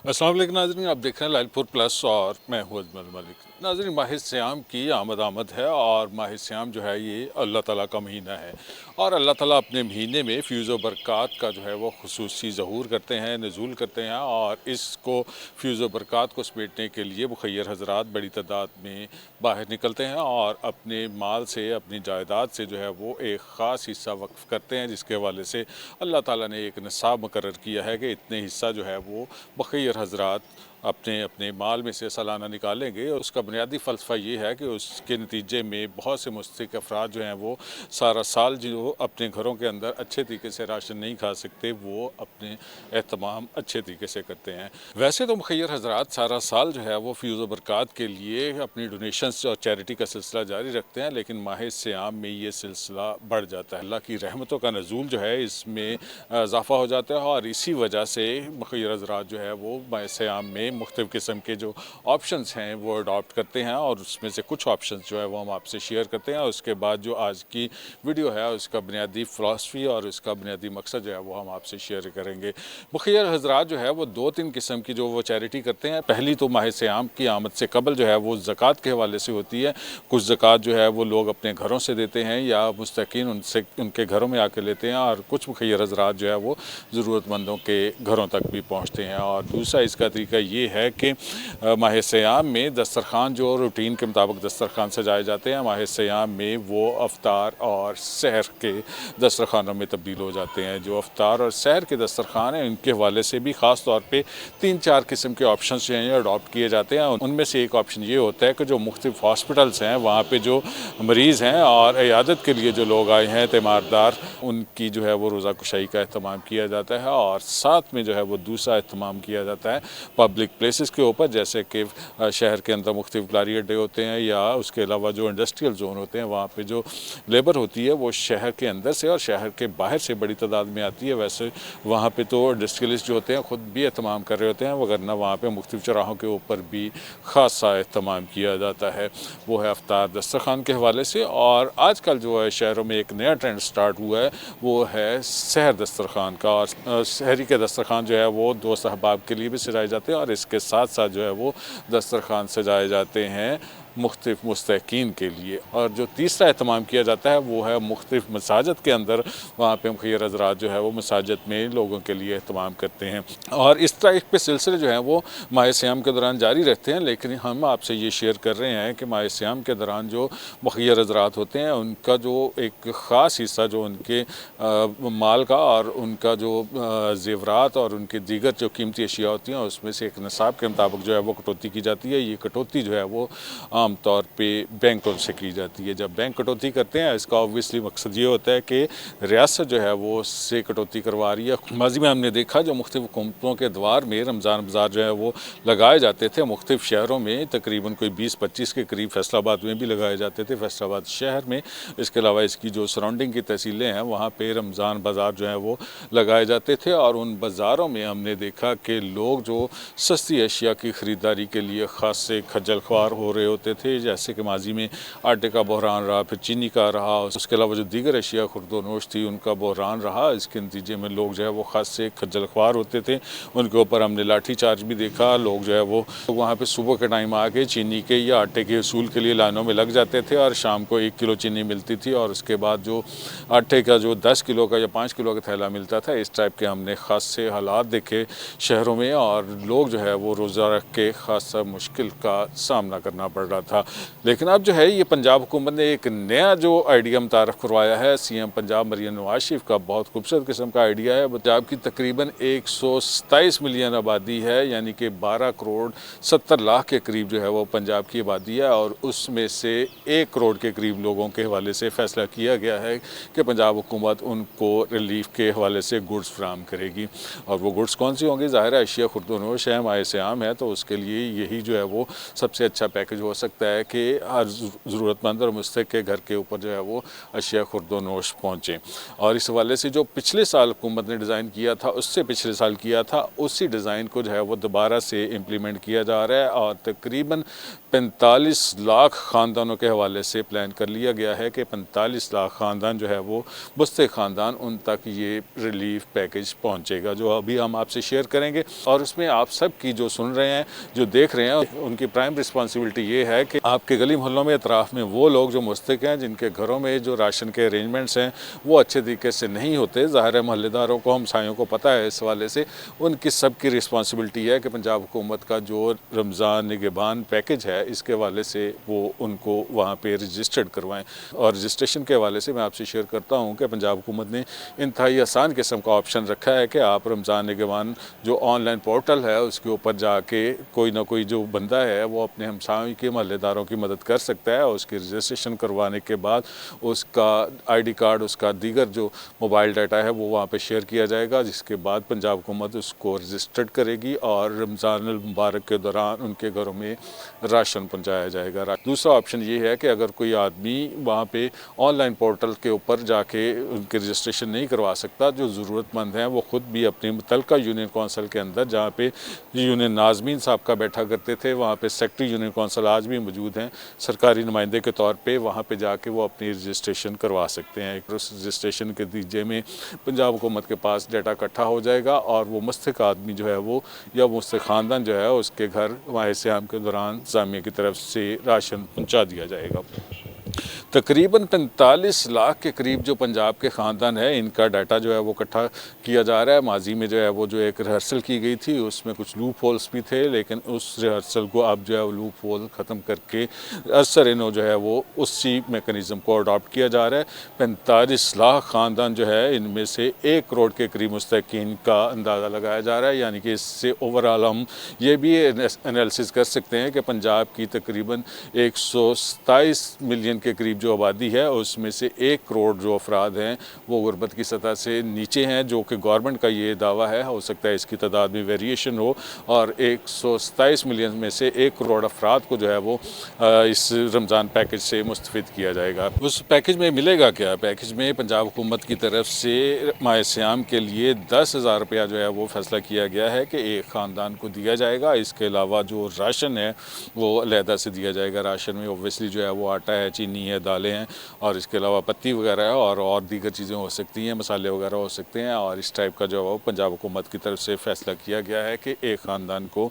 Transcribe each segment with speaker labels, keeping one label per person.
Speaker 1: अस्सलाम वालेकुम नाज़रीन, आप देख रहे हैं लाइलपुर प्लस और मैं हूँ अजमल मलिक। नाज़रीन, माह सियाम की आमद है और माह सियाम जो है ये अल्लाह ताला का महीना है और अल्लाह ताला अपने महीने में फ़्यूज़ व बरक़ात का जो है वो ख़ुसूसी ज़हूर करते हैं, नुज़ूल करते हैं और इसको फ़्यूज़ व बरक़ात को समेटने के लिए मुख़य्यर हज़रात बड़ी तादाद में बाहर निकलते हैं और अपने माल से, अपनी जायदाद से जो है वो एक ख़ास हिस्सा वक्फ़ करते हैं, जिसके हवाले से अल्लाह ताला ने एक निसाब मुकर्रर किया है कि इतने हिस्सा जो है वो मुख़य्यर हज़रात अपने अपने माल में से सालाना निकालेंगे। और उसका बुनियादी फ़लसफ़ा ये है कि उसके नतीजे में बहुत से मुस्तहिक़ अफ़राद जो हैं वो सारा साल जो अपने घरों के अंदर अच्छे तरीके से राशन नहीं खा सकते, वो अपने एहतमाम अच्छे तरीके से करते हैं। वैसे तो मुख़य्यर हज़रात सारा साल जो है वो फ़्यूज़ व बरक़ात के लिए अपनी डोनेशंस और चैरिटी का सिलसिला जारी रखते हैं, लेकिन माह सियाम में ये सिलसिला बढ़ जाता है। अल्लाह की रहमतों का नज़ूल जो है इसमें इज़ाफ़ा हो जाता है और इसी वजह से मुख़य्यर हज़रात जो है वो माह सियाम में मुख्तलिफ़ किस्म के जो ऑप्शंस हैं वो अडॉप्ट करते हैं और उसमें से कुछ ऑप्शंस जो है वो हम आपसे शेयर करते हैं। उसके बाद जो आज की वीडियो है उसका बुनियादी फ़िलासफ़ी और उसका बुनियादी मकसद जो है वो हम आपसे शेयर करेंगे। मुख़य्यर हज़रात जो है वो 2-3 किस्म की जो वो चैरिटी करते हैं। पहली तो माह सियाम की आमद से कबल जो है वो ज़कात के हवाले से होती है। कुछ ज़कात जो है वो लोग अपने घरों से देते हैं या मुस्तकीन उनसे उनके घरों में आके लेते हैं और कुछ मुख़य्यर हज़रात जो है वो ज़रूरतमंदों के घरों तक भी पहुँचते हैं। और दूसरा इसका तरीका ये है कि माह सियाम में दस्तरख़ान जो रूटीन के मुताबिक दस्तरख़ान सजाए जाते हैं, माह सियाम में वो अफ्तार और सहर के दस्तरख़ानों में तब्दील हो जाते हैं। जो अफ्तार और सहर के दस्तरख़ान हैं उनके हवाले से भी ख़ास तौर पे 3-4 किस्म के ऑप्शंस जो हैं अडॉप्ट किए जाते हैं। उनमें से एक ऑप्शन ये होता है कि जो मुख्तलिफ़ हॉस्पिटल्स हैं वहाँ पे जो मरीज़ हैं और इयादत के लिए जो लोग आए हैं तीमारदार, उनकी जो है वो रोज़ा कुशाई का अहतमाम किया जाता है और साथ में जो है वो दूसरा अहतमाम किया जाता है पब्लिक प्लेसेस के ऊपर, जैसे कि शहर के अंदर मुख्तलिफ लारी अड्डे होते हैं या उसके अलावा जो इंडस्ट्रियल जोन होते हैं वहाँ पे जो लेबर होती है वो शहर के अंदर से और शहर के बाहर से बड़ी तादाद में आती है। वैसे वहाँ पे तो इंडस्ट्रियलिस्ट जो होते हैं ख़ुद भी एहतमाम कर रहे होते हैं, वगरना वहाँ पे मुख्तलिफ चौराहों के ऊपर भी ख़ासा एहतमाम किया जाता है। वो है अफ्तार दस्तरख़ान के हवाले से। और आजकल जो है शहरों में एक नया ट्रेंड स्टार्ट हुआ है वो है सहर दस्तरख़ान का। और सहरी के दस्तरख़ान जो है वो दोस्त अहबाब के लिए भी सजाए जाते हैं और इसके साथ साथ जो है वो दस्तरख़ान सजाए जाते हैं मुख्तलिफ़ मुस्तहिक़ीन के लिए। और जो तीसरा एहतमाम किया जाता है वो है मुख्तलिफ़ मसाजिद के अंदर, वहाँ पे मुख़य्यर हज़रात जो है वो मसाजिद में लोगों के लिए एहतमाम करते हैं और इस तरह के सिलसिले जो हैं वो माह सियाम के दौरान जारी रहते हैं। लेकिन हम आपसे ये शेयर कर रहे हैं कि माह सियाम के दौरान जो मुख़य्यर हज़रात होते हैं उनका जो एक ख़ास हिस्सा जो उनके माल का और उनका जो ज़ेवरात और उनके दीगर जो कीमती अशिया होती हैं उसमें से एक निसाब के मुताबिक जो है वो कटौती की जाती है। ये कटौती जो है वो आम तौर पे बैंकों से की जाती है। जब बैंक कटौती करते हैं इसका ऑब्वियसली मकसद ये होता है कि रियासत जो है वो उससे कटौती करवा रही है। माज़ी में हमने देखा जो मुख्तलिफ़ हुकूमतों के द्वार में रमज़ान बाज़ार जो है वो लगाए जाते थे मुख्तलिफ़ शहरों में, तकरीबन कोई 20-25 के करीब फैसलाबाद में भी लगाए जाते थे, फैसलाबाद शहर में। इसके अलावा इसकी जो सराउंडिंग की तहसीलें हैं वहाँ पर रमज़ान बाज़ार जो है वो लगाए जाते थे और उन बाज़ारों में हमने देखा कि लोग जो सस्ती अशिया की ख़रीदारी के लिए ख़ास से खज्जल ख्वार हो रहे होते थे, जैसे कि माजी में आटे का बहरान रहा, फिर चीनी का रहा, उसके अलावा जो दीगर अशिया खुर्दोनोश थी उनका बहरान रहा। इसके नतीजे में लोग जो है वो ख़ास से खज्जल ख्वार होते थे। उनके ऊपर हमने लाठी चार्ज भी देखा। लोग जो है वो वहाँ पे सुबह के टाइम आके चीनी के या आटे के असूल के लिए लाइनों में लग जाते थे और शाम को 1 किलो चीनी मिलती थी और उसके बाद जो आटे का जो 10 किलो का या 5 किलो का थैला मिलता था। इस टाइप के हमने ख़ास से हालात देखे शहरों में और लोग जो है वो रोज़ा रख के ख़ासा मुश्किल का सामना करना पड़ रहा था। लेकिन अब जो है ये पंजाब हुकूमत ने एक नया जो आइडिया मुतारफ़ करवाया है। सीएम पंजाब मरियम नवाज़ शरीफ का बहुत खूबसूरत किस्म का आइडिया है। पंजाब की तकरीबन 127 मिलियन आबादी है, यानी कि 12 करोड़ 70 लाख के करीब जो है वो पंजाब की आबादी है और उसमें से 1 करोड़ के करीब लोगों के हवाले से फ़ैसला किया गया है कि पंजाब हुकूमत उनको रिलीफ के हवाले से गुड्स फराहम करेगी। और वो गुड्स कौन सी होंगी? ज़ाहिर है अशिया खुर्दोनोश है, माह सियाम है, तो उसके लिए यही जो है वो सबसे अच्छा पैकेज हो सकता सकता है कि हर ज़रूरतमंद और मुस्तहिक के घर के ऊपर जो है वो अशिया खुर्दोनोश पहुँचें। और इस हवाले से जो पिछले साल हुकूमत ने डिज़ाइन किया था, उससे पिछले साल किया था, उसी डिज़ाइन को जो है वो दोबारा से इम्प्लीमेंट किया जा रहा है और तकरीबन 45 लाख ख़ानदानों के हवाले से प्लान कर लिया गया है कि 45 लाख ख़ानदान जो है वो मुस्तहिक ख़ानदान, उन तक ये रिलीफ पैकेज पहुँचेगा, जो अभी हम आपसे शेयर करेंगे। और उसमें आप सब की जो सुन रहे हैं, जो देख रहे हैं, उनकी प्राइम रिस्पॉन्सिबिलिटी ये है कि आपके गली मोहल्लों में, अतराफ़ में वो लोग जो मुस्तहिक हैं, जिनके घरों में जो राशन के अरेंजमेंट्स हैं वो अच्छे तरीके से नहीं होते, ज़ाहिर है मोहल्लेदारों को, हमसायों को पता है इस हवाले से, उनकी सब की रिस्पॉन्सिबिलिटी है कि पंजाब हुकूमत का जो रमज़ान निगहबान पैकेज है, इसके हवाले से वो उनको वहाँ पे रजिस्टर्ड करवाएं। और रजिस्ट्रेशन के हवाले से मैं आपसे शेयर करता हूँ कि पंजाब हुकूमत ने इंतहाई आसान किस्म का ऑप्शन रखा है कि आप रमज़ान निगहबान जो ऑनलाइन पोर्टल है उसके ऊपर जाके कोई ना कोई जो बंदा है वो अपने हमसायों के, मोहल्लेदारों की मदद कर सकता है। उसकी रजिस्ट्रेशन करवाने के बाद उसका ID कार्ड, उसका दीगर जो मोबाइल डाटा है वो वहाँ पे शेयर किया जाएगा, जिसके बाद पंजाब हुकूमत उसको रजिस्टर्ड करेगी और रमज़ान मुबारक के दौरान उनके घरों में राशन पहुँचाया जाएगा। दूसरा ऑप्शन ये है कि अगर कोई आदमी वहाँ पे ऑनलाइन पोर्टल के ऊपर जाके उनके रजिस्ट्रेशन नहीं करवा सकता, जो ज़रूरतमंद हैं वो ख़ुद भी अपनी मुतल्लिका यूनियन कौंसिल के अंदर, जहाँ पे यूनियन नाज़मीन साहब का बैठा करते थे, वहाँ पे सेक्रेटरी यूनियन कौंसिल आज भी मौजूद हैं सरकारी नुमाइंदे के तौर पे, वहाँ पे जाके वो अपनी रजिस्ट्रेशन करवा सकते हैं। उस रजिस्ट्रेशन के नतीजे में पंजाब हुकूमत के पास डाटा इकट्ठा हो जाएगा और वो मुस्तहिक आदमी जो है वो, या मुस्तहिक ख़ानदान जो है, उसके घर माह सियाम के दौरान इंतज़ामिया की तरफ से राशन पहुँचा दिया जाएगा। तकरीबन 45 लाख के करीब जो पंजाब के ख़ानदान है, इनका डाटा जो है वो इकट्ठा किया जा रहा है। माजी में जो है वो जो एक रिहर्सल की गई थी उसमें कुछ लूप होल्स भी थे, लेकिन उस रिहर्सल को अब जो है वो लूप होल ख़त्म करके असर जो है वो उसी मेकनिज़म को अडॉप्ट किया जा रहा है। 45 लाख ख़ानदान जो है, इनमें से 1 करोड़ के करीब मुस्तहिकीन का अंदाज़ा लगाया जा रहा है। यानी कि इससे ओवरऑल हम ये भी एनालिसिस कर सकते हैं कि पंजाब की तकरीबन 127 मिलियन के करीब जो आबादी है, उसमें से 1 करोड़ जो अफराद हैं वो गुर्बत की सतह से नीचे हैं, जो कि गवर्नमेंट का ये दावा है। हो सकता है इसकी तादाद में वेरिएशन हो, और 127 मिलियन में से 1 करोड़ अफराद को जो है वो इस रमज़ान पैकेज से मुस्तफ़िद किया जाएगा। उस पैकेज में मिलेगा क्या? पैकेज में पंजाब हुकूमत की तरफ से माह सियाम के लिए 10,000 रुपया जो है वो फ़ैसला किया गया है कि एक ख़ानदान को दिया जाएगा। इसके अलावा जो राशन है वो अलहदा से दिया जाएगा। राशन में ओब्वियसली जो है वो आटा है, चीनी है, दालें हैं, और इसके अलावा पत्ती वगैरह है, और दीगर चीज़ें हो सकती हैं, मसाले वगैरह हो सकते हैं। और इस टाइप का जो है पंजाब हुकूमत की तरफ से फ़ैसला किया गया है कि एक ख़ानदान को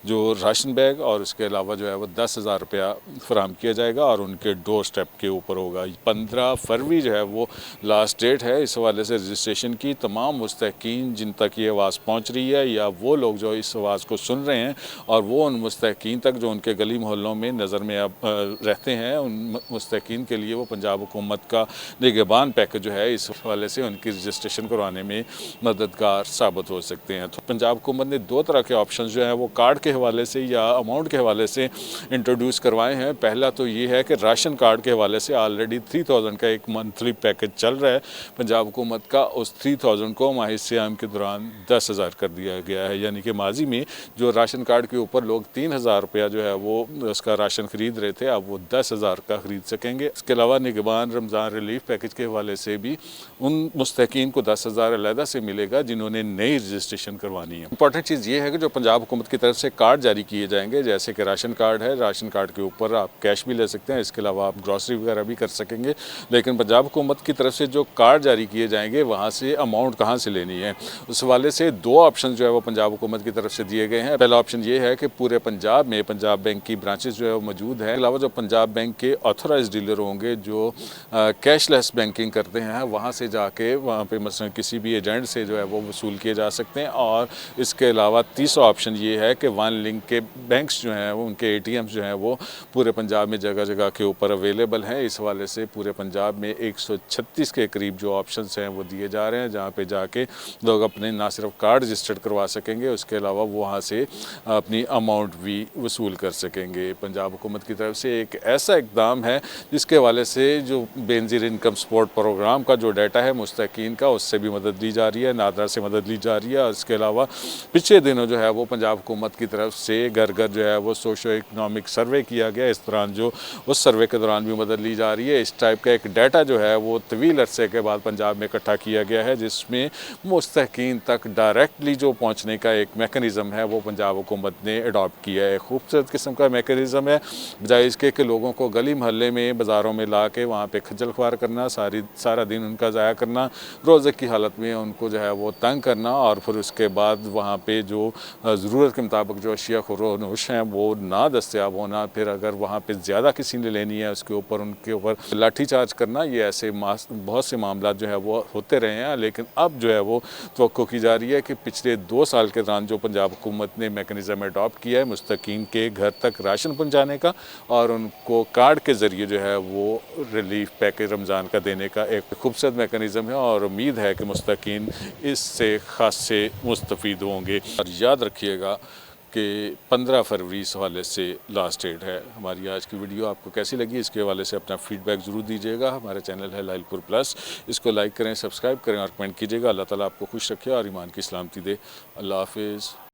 Speaker 1: जो राशन बैग और इसके अलावा जो है वो 10,000 रुपया फराहम किया जाएगा और उनके डोर स्टेप के ऊपर होगा। 15 फरवरी जो है वो लास्ट डेट है इस हवाले से रजिस्ट्रेशन की। तमाम मुस्तहिकीन जिन तक ये आवाज़ पहुँच रही है, या वो लोग जो इस आवाज़ को सुन रहे हैं और वो उन मुस्तहिकीन तक जो उनके गली मोहल्लों में नज़र में अब रहते हैं, उन मुस्तहिकीन के लिए वो पंजाब हुकूमत का निगहबान पैकेज जो है, इस हवाले से उनकी रजिस्ट्रेशन करवाने में मददगार साबित हो सकते हैं। तो पंजाब हुकूमत ने 2 तरह के ऑप्शन जो हैं वो कार्ड के हवाले से या अमाउंट के हवाले से इंट्रोड्यूस करवाए हैं। पहला तो ये है कि राशन कार्ड के हवाले से ऑलरेडी 3000 का एक मंथली पैकेज चल रहा है पंजाब हुकूमत का। उस 3000 को माह सियाम के दौरान 10,000 कर दिया गया है। यानी कि माजी में जो राशन कार्ड के ऊपर लोग 3,000 रुपया जो है वो उसका राशन खरीद रहे थे, अब वो 10,000 का खरीद सकेंगे। इसके अलावा निगहबान रमज़ान रिलीफ पैकेज के हवाले से भी उन मुस्तहिकीन को 10,000 अलहदा से मिलेगा जिन्होंने नई रजिस्ट्रेशन करवानी है। इंपॉर्टेंट चीज़ ये है कि जो पंजाब हुकूमत की तरफ से कार्ड जारी किए जाएंगे, जैसे कि राशन कार्ड है, राशन कार्ड के ऊपर आप कैश भी ले सकते हैं, इसके अलावा आप ग्रॉसरी वगैरह भी कर सकेंगे। लेकिन पंजाब हुकूमत की तरफ से जो कार्ड जारी किए जाएंगे, वहाँ से अमाउंट कहाँ से लेनी है, उस हवाले से 2 ऑप्शन जो है वो पंजाब हुकूमत की तरफ से दिए गए हैं। पहला ऑप्शन ये है कि पूरे पंजाब में पंजाब बैंक की ब्रांचेस जो है वो मौजूद है। अलावा जो पंजाब बैंक के ऑथोराइज डीलर होंगे जो कैशलेस बैंकिंग करते हैं, वहाँ से जाके वहाँ पे मसलन किसी भी एजेंट से जो है वो वसूल किए जा सकते हैं। और इसके अलावा तीसरा ऑप्शन ये है कि वन लिंक के बैंक्स जो हैं वो, उनके ATMs जो हैं वो पूरे पंजाब में जगह जगह के ऊपर अवेलेबल हैं। इस हवाले से पूरे पंजाब में 136 के करीब जो ऑप्शंस हैं वो दिए जा रहे हैं, जहाँ पे जाके लोग अपने ना सिर्फ कार्ड रजिस्टर्ड करवा सकेंगे, उसके अलावा वहाँ से अपनी अमाउंट भी वसूल कर सकेंगे। पंजाब हुकूमत की तरफ से एक ऐसा इकदाम है इसके हवाले से जो बेनज़ीर इनकम सपोर्ट प्रोग्राम का जो डाटा है मुस्तकीन का, उससे भी मदद ली जा रही है, नादरा से मदद ली जा रही है। और इसके अलावा पिछले दिनों जो है वो पंजाब हुकूमत की तरफ से घर घर जो है वो सोशो इकनॉमिक सर्वे किया गया। इस दौरान जो उस सर्वे के दौरान भी मदद ली जा रही है। इस टाइप का एक डाटा जो है वो तवील अरसे के बाद पंजाब में इकट्ठा किया गया है, जिसमें मुस्तकीन तक डायरेक्टली जो पहुँचने का एक मेकनिज़म है वो पंजाब हुकूमत ने अडॉप्ट किया है। खूबसूरत किस्म का मेकनिज़म है, बजाय इसके कि लोगों को गली मोहल्ले में बाज़ारों में ला के वहाँ पे खज्जल ख्वार करना, सारा दिन उनका ज़ाया करना, रोज़े की हालत में उनको जो है वो तंग करना, और फिर उसके बाद वहाँ पे जो ज़रूरत के मुताबिक जो अशिया खुरोनोश हैं वो ना दस्तयाब होना, फिर अगर वहाँ पे ज़्यादा किसी ने लेनी है उसके ऊपर उनके ऊपर लाठी चार्ज करना, ये ऐसे बहुत से मामला जो है वो होते रहे हैं। लेकिन अब जो है वो तवक्को की जा रही है कि पिछले 2 साल के दौरान जो पंजाब हुकूमत ने मेकनिज़म अडॉप्ट किया है मुस्तकीन के घर तक राशन पहुँचाने का और उनको कार्ड के ज़रिए जो है वो रिलीफ पैकेज रमज़ान का देने का एक खूबसूरत मेकनिज़म है, और उम्मीद है कि मुस्तकीन इससे खासे मुस्तफ़ीद होंगे। और याद रखिएगा कि 15 फरवरी इस हवाले से लास्ट डेट है। हमारी आज की वीडियो आपको कैसी लगी, इसके हवाले से अपना फीडबैक ज़रूर दीजिएगा। हमारा चैनल है लाइलपुर प्लस, इसको लाइक करें, सब्सक्राइब करें और कमेंट कीजिएगा। अल्लाह ताला आपको खुश रखे और ईमान की सलामती दे। अल्लाह हाफिज़।